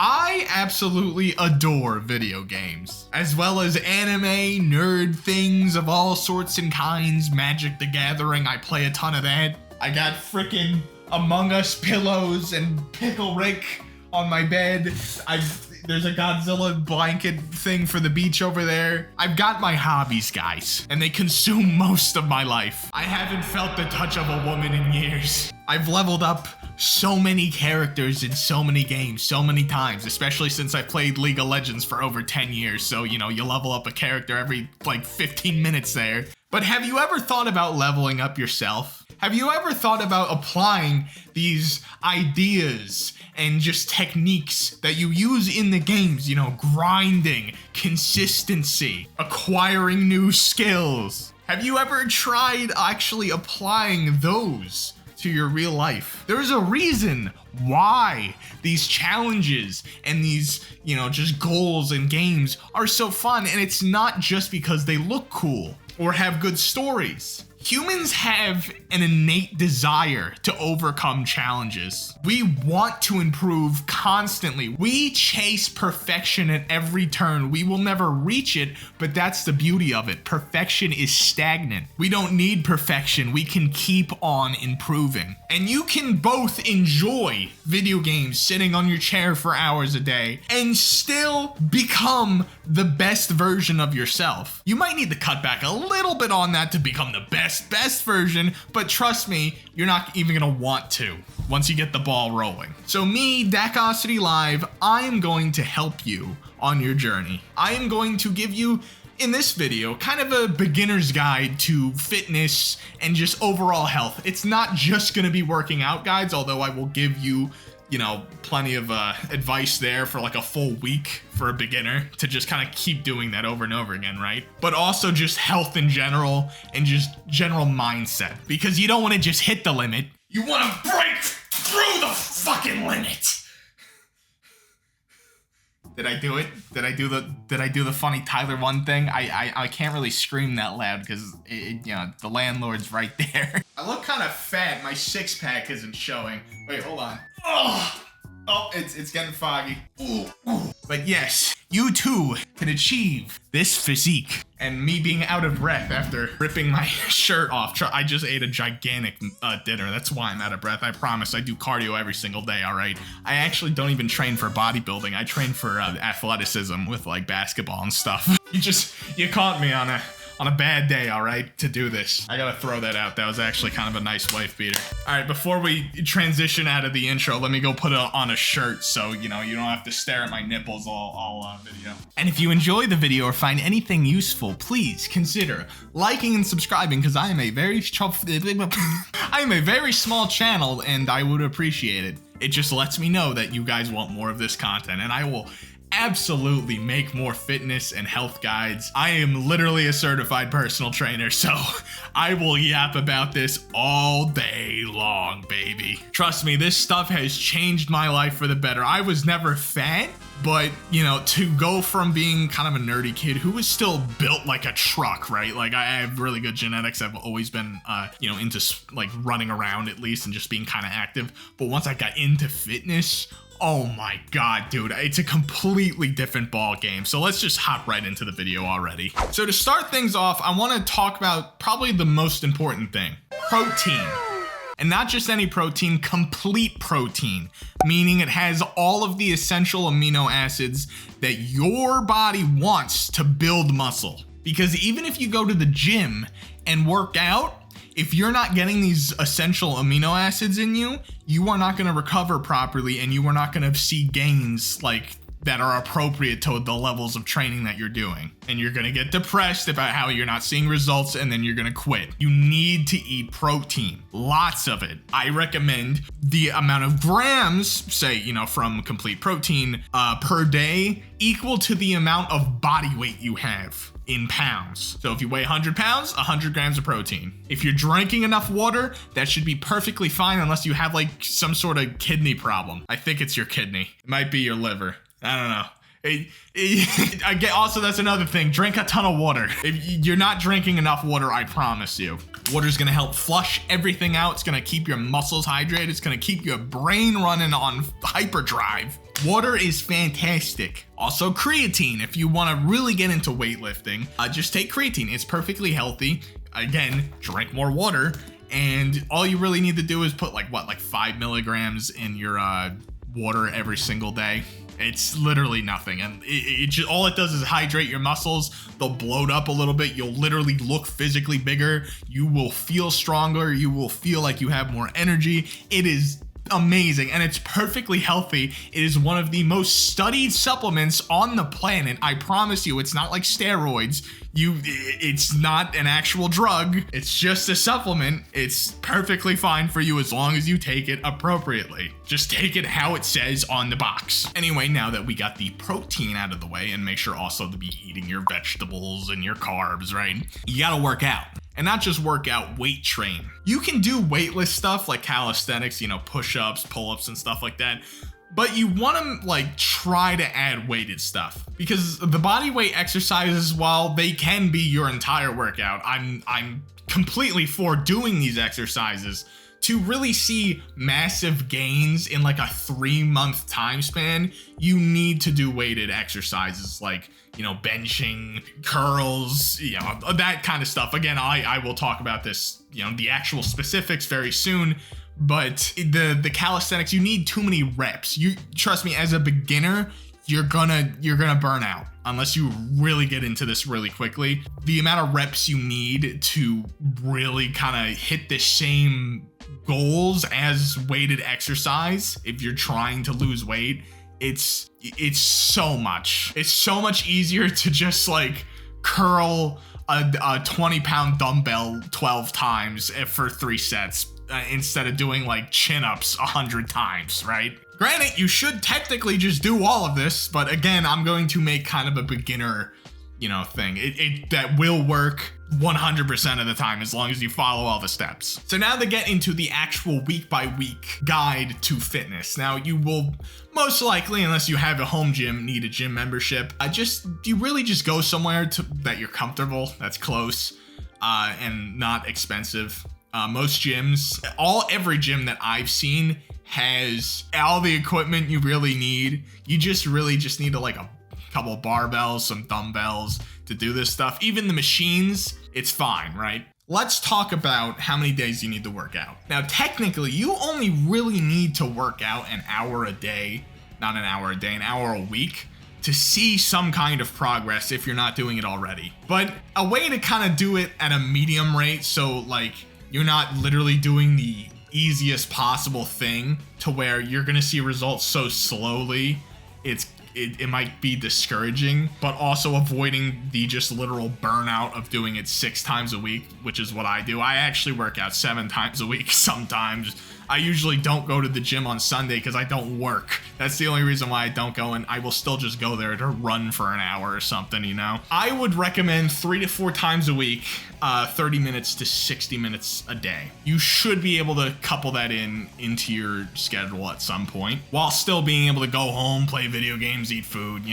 I absolutely adore video games, as well as anime, nerd things of all sorts and kinds, Magic the Gathering, I play a ton of that. I got frickin' Among Us pillows and Pickle Rick on my bed. There's a Godzilla blanket thing for the beach over there. I've got my hobbies, guys, and they consume most of my life. I haven't felt the touch of a woman in years. I've leveled up so many characters in so many games, so many times, especially since I played League of Legends for over 10 years. So, you know, you level up a character every like 15 minutes there. But have you ever thought about leveling up yourself? Have you ever thought about applying these ideas and just techniques that you use in the games, you know, grinding, consistency, acquiring new skills? Have you ever tried actually applying those to your real life? There's a reason why these challenges and these, you know, just goals in games are so fun, and it's not just because they look cool or have good stories. Humans have an innate desire to overcome challenges. We want to improve constantly. We chase perfection at every turn. We will never reach it, but that's the beauty of it. Perfection is stagnant. We don't need perfection. We can keep on improving. And you can both enjoy video games sitting on your chair for hours a day and still become the best version of yourself. You might need to cut back a little bit on that to become the best version, but trust me, you're not even gonna want to once you get the ball rolling. So me, Dackosity Live, I am going to help you on your journey. I am going to give you, in this video, kind of a beginner's guide to fitness and just overall health. It's not just gonna be working out guides, although I will give you, you know, plenty of advice there for like a full week for a beginner to just kind of keep doing that over and over again, right? But also just health in general and just general mindset, because you don't want to just hit the limit. You want to break through the fucking limit. Did I do it? Did I do the funny Tyler One thing? I can't really scream that loud because you know, the landlord's right there. I look kind of fat. My six pack isn't showing. Wait, hold on. Oh, it's getting foggy. Ooh. But yes, you too can achieve this physique. And me being out of breath after ripping my shirt off. I just ate a gigantic dinner. That's why I'm out of breath. I promise I do cardio every single day, all right? I actually don't even train for bodybuilding. I train for athleticism with like basketball and stuff. You caught me on a bad day, all right, to do this. I gotta throw that out. That was actually kind of a nice wife beater. All right, before we transition out of the intro, let me go put on a shirt so, you know, you don't have to stare at my nipples all video. And if you enjoy the video or find anything useful, please consider liking and subscribing, because I am a very small channel and I would appreciate it. It just lets me know that you guys want more of this content, and I will absolutely make more fitness and health guides. I am literally a certified personal trainer, so I will yap about this all day long, baby. Trust me, this stuff has changed my life for the better. I was never fat, but, you know, to go from being kind of a nerdy kid who was still built like a truck, right? Like, I have really good genetics. I've always been, you know, into like running around at least and just being kind of active. But once I got into fitness, oh my God, dude, it's a completely different ball game. So let's just hop right into the video already. So to start things off, I want to talk about probably the most important thing, protein. And not just any protein, complete protein, meaning it has all of the essential amino acids that your body wants to build muscle. Because even if you go to the gym and work out, if you're not getting these essential amino acids in you, you are not going to recover properly, and you are not going to see gains like that are appropriate to the levels of training that you're doing. And you're going to get depressed about how you're not seeing results, and then you're going to quit. You need to eat protein, lots of it. I recommend the amount of grams, say, you know, from complete protein per day equal to the amount of body weight you have in pounds. So if you weigh 100 pounds, 100 grams of protein. If you're drinking enough water, that should be perfectly fine, unless you have like some sort of kidney problem. I think it's your kidney. It might be your liver. I don't know. I get, also, that's another thing. Drink a ton of water. If you're not drinking enough water, I promise you. Water's gonna help flush everything out. It's gonna keep your muscles hydrated. It's gonna keep your brain running on hyperdrive. Water is fantastic. Also, creatine. If you want to really get into weightlifting, just take creatine. It's perfectly healthy. Again, drink more water. And all you really need to do is put like 5 milligrams in your water every single day. It's literally nothing, and it just, all it does is hydrate your muscles. They'll bloat up a little bit. You'll literally look physically bigger. You will feel stronger. You will feel like you have more energy. It is amazing, and it's perfectly healthy. It is one of the most studied supplements on the planet. I promise you, it's not like steroids. It's not an actual drug. It's just a supplement. It's perfectly fine for you as long as you take it appropriately. Just take it how it says on the box. Anyway, now that we got the protein out of the way, and make sure also to be eating your vegetables and your carbs, right? You gotta work out. And not just work out, weight train. You can do weightless stuff like calisthenics, push-ups, pull-ups and stuff like that. But you want to try to add weighted stuff, because the body weight exercises, while they can be your entire workout, I'm completely for doing these exercises. To really see massive gains in like a 3-month time span, you need to do weighted exercises like, benching, curls, that kind of stuff. Again, I will talk about this, the actual specifics very soon. But the calisthenics, you need too many reps. You trust me, as a beginner, you're gonna burn out unless you really get into this really quickly. The amount of reps you need to really kind of hit the same goals as weighted exercise, if you're trying to lose weight, it's so much. It's so much easier to just curl a 20-pound dumbbell 12 times for 3 sets. Instead of doing chin-ups 100 times, right? Granted, you should technically just do all of this, but again, I'm going to make kind of a beginner, thing. That will work 100% of the time as long as you follow all the steps. So now to get into the actual week-by-week guide to fitness. Now, you will most likely, unless you have a home gym, need a gym membership. You really just go somewhere that you're comfortable, that's close, and not expensive. Most gyms, every gym that I've seen has all the equipment you really need. You just need a couple barbells, some dumbbells to do this stuff. Even the machines, it's fine, right? Let's talk about how many days you need to work out. Now, technically, you only really need to work out an hour a day, not an hour a day, an hour a week, to see some kind of progress if you're not doing it already. But a way to kind of do it at a medium rate, so you're not literally doing the easiest possible thing to where you're gonna see results so slowly, it might be discouraging, but also avoiding the just literal burnout of doing it 6 times a week, which is what I do. I actually work out 7 times a week sometimes. I usually don't go to the gym on Sunday because I don't work. That's the only reason why I don't go, and I will still just go there to run for an hour or something, I would recommend 3 to 4 times a week, 30 minutes to 60 minutes a day. You should be able to couple that into your schedule at some point, while still being able to go home, play video games, eat food,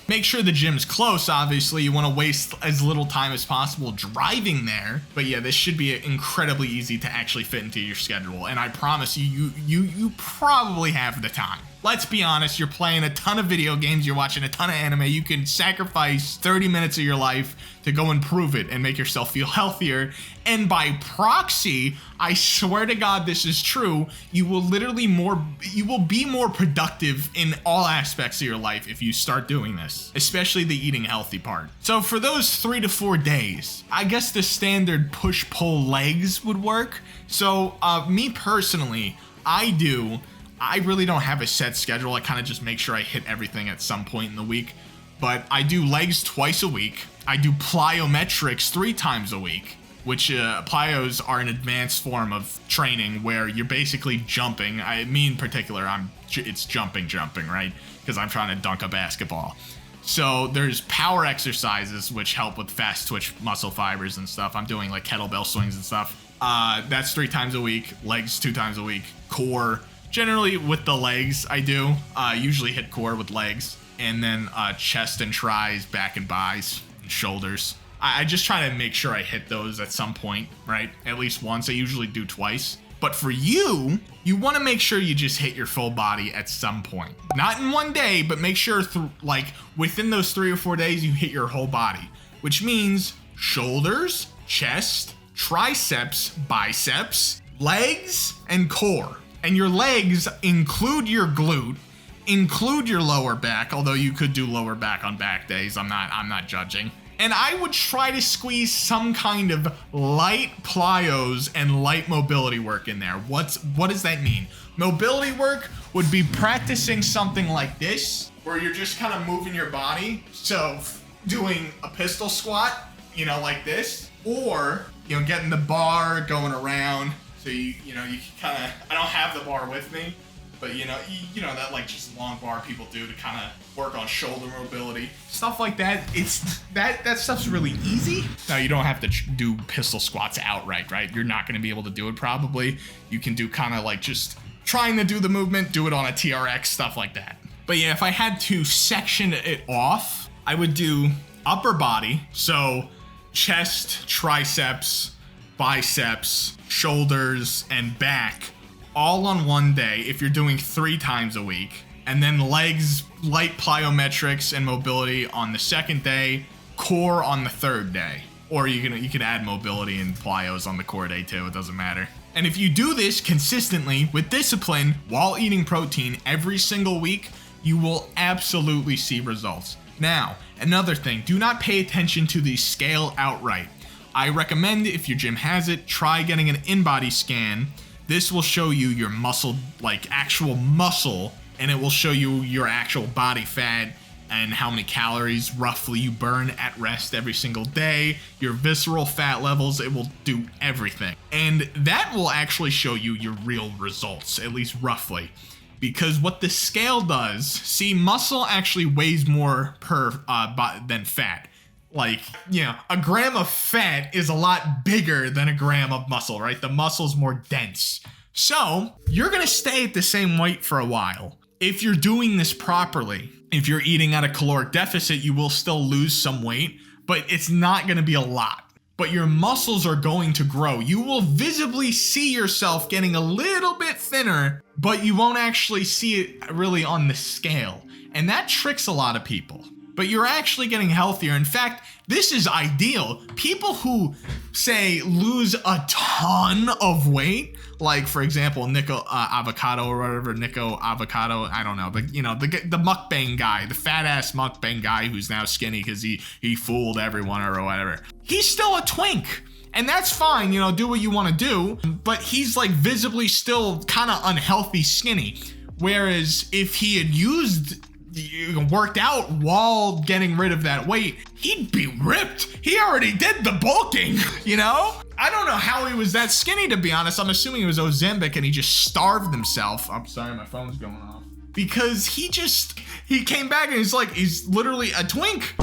Make sure the gym's close, obviously. You want to waste as little time as possible driving there. But yeah, this should be incredibly easy to actually fit into your schedule, and I promise you probably have the time. Let's be honest, you're playing a ton of video games, you're watching a ton of anime, you can sacrifice 30 minutes of your life to go improve it and make yourself feel healthier. And by proxy, I swear to God this is true, you will be more productive in all aspects of your life if you start doing this, especially the eating healthy part. So for those 3 to 4 days, I guess the standard push-pull legs would work. So me personally, I really don't have a set schedule. I kind of just make sure I hit everything at some point in the week. But I do legs twice a week. I do plyometrics 3 times a week, which plyos are an advanced form of training where you're basically jumping. Me in particular, it's jumping, right? Because I'm trying to dunk a basketball. So there's power exercises, which help with fast twitch muscle fibers and stuff. I'm doing kettlebell swings and stuff. That's 3 times a week. Legs 2 times a week. Core Generally with the legs, I do usually hit core with legs, and then chest and tries, back and bis, and shoulders. I just try to make sure I hit those at some point, right? At least once. I usually do twice. But for you want to make sure you just hit your full body at some point. Not in one day, but make sure like within those 3 or 4 days you hit your whole body, which means shoulders, chest, triceps, biceps, legs, and core. And your legs include your glute, include your lower back, although you could do lower back on back days. I'm not judging. And I would try to squeeze some kind of light plyos and light mobility work in there. What does that mean? Mobility work would be practicing something like this, where you're just kind of moving your body. So doing a pistol squat, like this, or, getting the bar going around. So you can kind of, I don't have the bar with me, but that like just long bar people do to kind of work on shoulder mobility, stuff like that. It's that stuff's really easy. Now you don't have to do pistol squats outright, right? You're not going to be able to do it probably. You can do kind of like just trying to do the movement, do it on a TRX, stuff like that. But yeah, if I had to section it off, I would do upper body. So chest, triceps, biceps, shoulders, and back, all on one day if you're doing 3 times a week. And then legs, light plyometrics and mobility on the second day, core on the third day. Or you can add mobility and plyos on the core day too, it doesn't matter. And if you do this consistently with discipline while eating protein every single week, you will absolutely see results. Now, another thing, do not pay attention to the scale outright. I recommend, if your gym has it, try getting an in-body scan. This will show you your muscle, like actual muscle, and it will show you your actual body fat and how many calories roughly you burn at rest every single day, your visceral fat levels. It will do everything. And that will actually show you your real results, at least roughly. Because what the scale does, see, muscle actually weighs more than fat. Like, a gram of fat is a lot bigger than a gram of muscle, right? The muscle's more dense. So you're gonna stay at the same weight for a while. If you're doing this properly, if you're eating at a caloric deficit, you will still lose some weight, but it's not gonna be a lot. But your muscles are going to grow. You will visibly see yourself getting a little bit thinner, but you won't actually see it really on the scale. And that tricks a lot of people. But you're actually getting healthier. In fact, this is ideal. People who say lose a ton of weight, like for example, Nico Avocado or whatever, Nico Avocado, I don't know, but the mukbang guy, the fat ass mukbang guy who's now skinny because he fooled everyone or whatever. He's still a twink. And that's fine, do what you want to do, but he's like visibly still kind of unhealthy skinny. Whereas if he had worked out while getting rid of that weight, he'd be ripped. He already did the bulking, I don't know how he was that skinny, to be honest. I'm assuming it was Ozempic and he just starved himself. I'm sorry, my phone's going off. Because he came back and he's literally a twink.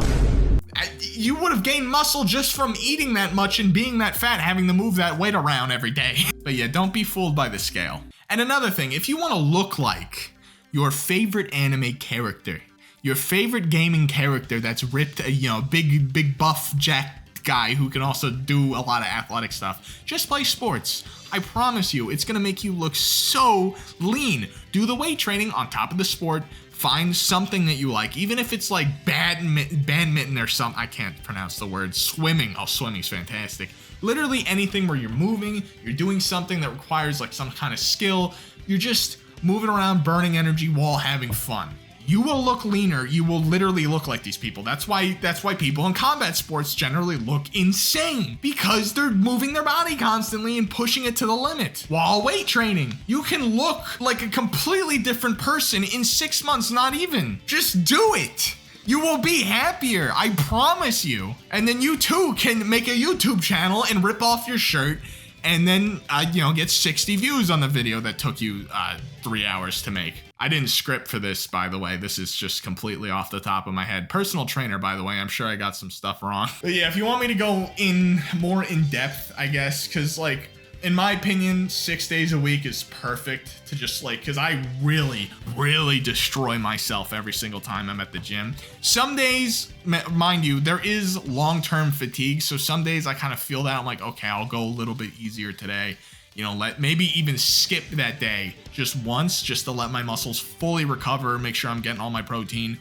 You would have gained muscle just from eating that much and being that fat, having to move that weight around every day. But yeah, don't be fooled by the scale. And another thing, if you want to look like your favorite anime character, your favorite gaming character that's ripped, big buff jacked guy who can also do a lot of athletic stuff, just play sports. I promise you, it's gonna make you look so lean. Do the weight training on top of the sport. Find something that you like, even if it's like badminton or something. I can't pronounce the word. Swimming. Oh, swimming's fantastic. Literally anything where you're moving, you're doing something that requires like some kind of skill. You're just moving around, burning energy while having fun. You will look leaner. You will literally look like these people. That's why people in combat sports generally look insane, because they're moving their body constantly and pushing it to the limit. While weight training, you can look like a completely different person in 6 months, not even. Just do it. You will be happier, I promise you. And then you too can make a YouTube channel and rip off your shirt and then, get 60 views on the video that took you 3 hours to make. I didn't script for this, by the way. This is just completely off the top of my head. Personal trainer, by the way. I'm sure I got some stuff wrong. But yeah, if you want me to go more in depth, I guess, because in my opinion, 6 days a week is perfect to just like, because I really destroy myself every single time I'm at the gym. Some days, mind you, there is long-term fatigue. So some days I kind of feel that I'm like, okay, I'll go a little bit easier today. You know, maybe even skip that day just once, just to let my muscles fully recover, make sure I'm getting all my protein.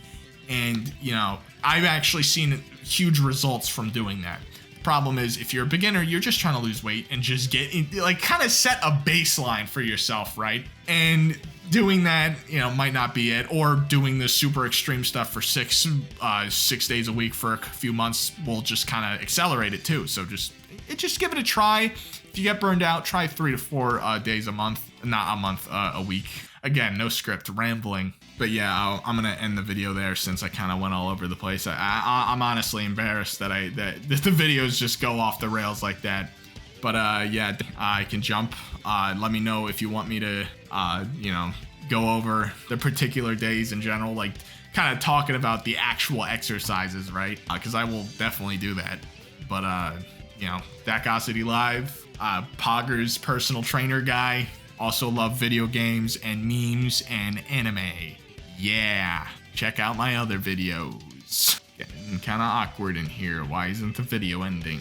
And, you know, I've actually seen huge results from doing that. Problem is, if you're a beginner, you're just trying to lose weight and just get in, like, kind of set a baseline for yourself, right? And doing that, you know, might not be it, or doing the super extreme stuff for 6 days a week for a few months will just kind of accelerate it too. So just give it a try. If you get burned out, try 3 to 4 days a month, not a month, a week. Again, no script, rambling. But yeah, I'm gonna end the video there since I kind of went all over the place. I'm honestly embarrassed that the videos just go off the rails like that. But yeah, I can jump. Let me know if you want me to, you know, go over the particular days in general, like kind of talking about the actual exercises, right? Because I will definitely do that. But you know, Dackosity Live, Pogger's personal trainer guy. Also love video games and memes and anime. Yeah, check out my other videos. Getting kind of awkward in here. Why isn't the video ending?